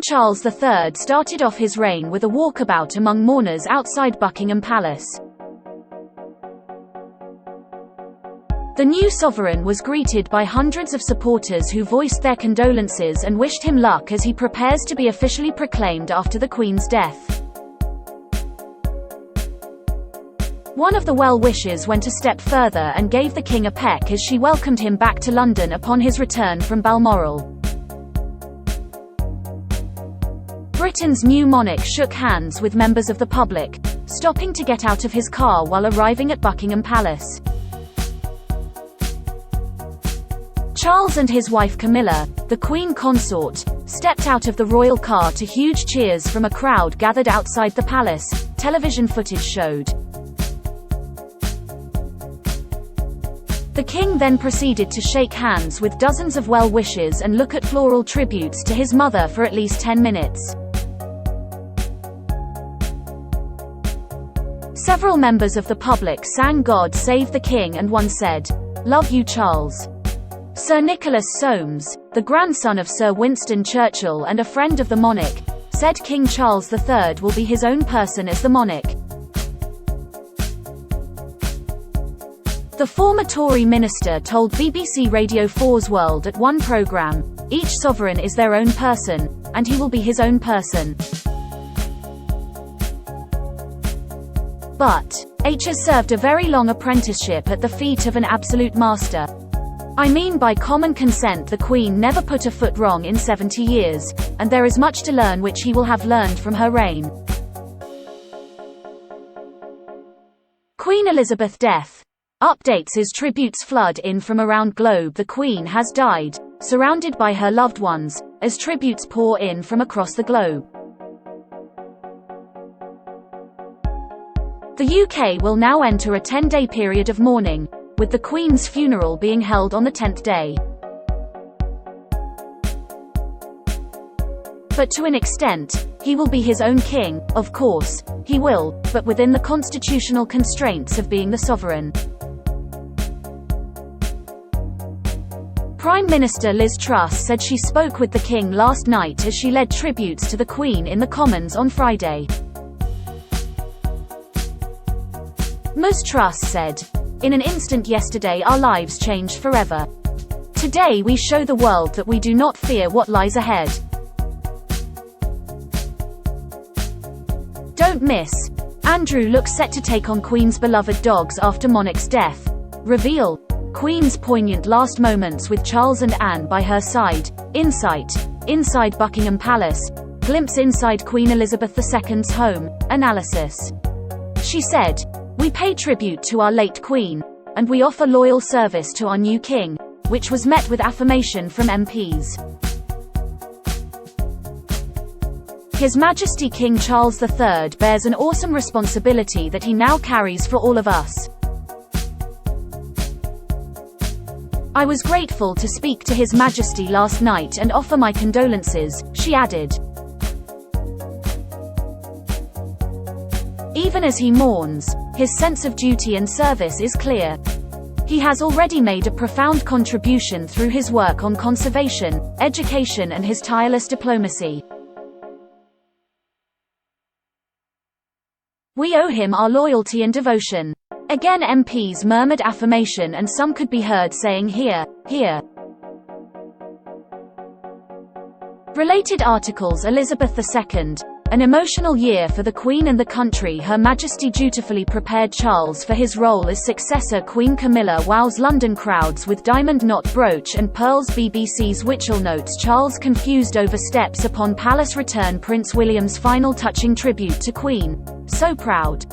Charles III started off his reign with a walkabout among mourners outside Buckingham Palace. The new sovereign was greeted by hundreds of supporters who voiced their condolences and wished him luck as he prepares to be officially proclaimed after the Queen's death. One of the well-wishers went a step further and gave the King a peck as she welcomed him back to London upon his return from Balmoral. Britain's new monarch shook hands with members of the public, stopping to get out of his car while arriving at Buckingham Palace. Charles and his wife Camilla, the Queen Consort, stepped out of the royal car to huge cheers from a crowd gathered outside the palace, television footage showed. The king then proceeded to shake hands with dozens of well-wishers and look at floral tributes to his mother for at least 10 minutes. Several members of the public sang "God Save the King" and one said, "Love you, Charles." Sir Nicholas Soames, the grandson of Sir Winston Churchill and a friend of the monarch, said King Charles III will be his own person as the monarch. The former Tory minister told BBC Radio 4's World at One programme, "Each sovereign is their own person, and he will be his own person. But H has served a very long apprenticeship at the feet of an absolute master. I mean, by common consent the Queen never put a foot wrong in 70 years, and there is much to learn which he will have learned from her reign." Queen Elizabeth death. Updates as tributes flood in from around globe. The Queen has died, surrounded by her loved ones, as tributes pour in from across the globe. The UK will now enter a 10-day period of mourning, with the Queen's funeral being held on the 10th day. But to an extent, he will be his own king, of course, he will, but within the constitutional constraints of being the sovereign. Prime Minister Liz Truss said she spoke with the King last night as she led tributes to the Queen in the Commons on Friday. Ms Truss said, "In an instant yesterday our lives changed forever. Today we show the world that we do not fear what lies ahead." Don't miss. Andrew looks set to take on Queen's beloved dogs after monarch's death. Reveal. Queen's poignant last moments with Charles and Anne by her side. Insight. Inside Buckingham Palace. Glimpse inside Queen Elizabeth II's home. Analysis. She said, "We pay tribute to our late Queen, and we offer loyal service to our new King," which was met with affirmation from MPs. His Majesty King Charles III bears an awesome responsibility that he now carries for all of us. "I was grateful to speak to His Majesty last night and offer my condolences," she added. Even as he mourns, his sense of duty and service is clear. He has already made a profound contribution through his work on conservation, education and his tireless diplomacy. We owe him our loyalty and devotion. Again MPs murmured affirmation and some could be heard saying "Hear, hear." Related articles. Elizabeth II. An emotional year for the Queen and the country. Her Majesty dutifully prepared Charles for his role as successor. Queen Camilla wows London crowds with diamond knot brooch and pearls. BBC's Witchell notes Charles confused over steps upon palace return. Prince William's final touching tribute to Queen. "So proud."